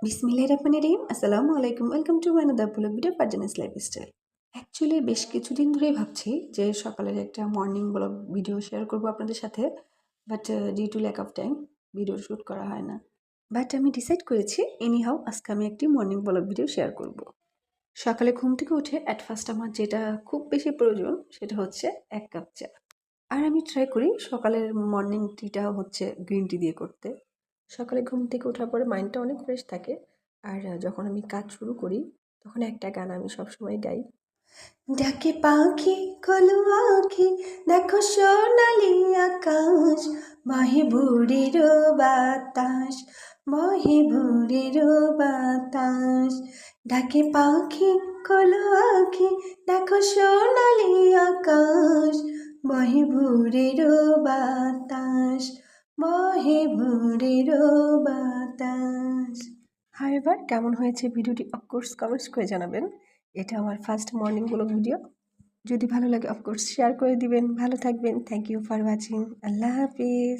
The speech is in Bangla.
বিসমিল্লাহির রহমানির রহিম। আসসালামু আলাইকুম। Welcome to another blog video Farzana's lifestyle. Actually বেশ কিছুদিন ধরেই ভাবছি যে সকালের একটা মর্নিং ব্লগ ভিডিও শেয়ার করব আপনাদের সাথে। But due to lack of time video shoot করা হয় না। বাট আমি ডিসাইড করেছি এনিহাউ আজকে আমি একটি মর্নিং ব্লগ ভিডিও শেয়ার করব। সকালে ঘুম থেকে উঠে অ্যাট ফার্স্ট আমার যেটা খুব বেশি প্রয়োজন সেটা হচ্ছে ১ কাপ চা। আর আমি ট্রাই করি সকালের মর্নিং টিটা হচ্ছে গ্রিন টি দিয়ে করতে। সকালে ঘুম থেকে ওঠার পরে মাইন্ডটা অনেক ফ্রেশ থাকে। আর যখন আমি কাজ শুরু করি তখন একটা গান আমি সবসময় গাই। ডাকে পাখি খোলো আঁখি দেখো সোনালি আকাশ বহে ভোরের বাতাস বহে ভোরের বাতাস ডাকে পাখি খোলো আঁখি দেখো সোনালি আকাশ বহে ভোরের বাতাস বহে ভোরের বাতাস। হাউ কেমন হয়েছে ভিডিওটি অফকোর্স কমেন্টস করে জানাবেন। এটা আমার ফার্স্ট মর্নিং ব্লগ ভিডিও। যদি ভালো লাগে অফকোর্স শেয়ার করে দিবেন। ভালো থাকবেন। Thank you for watching. আল্লাহ হাফিজ।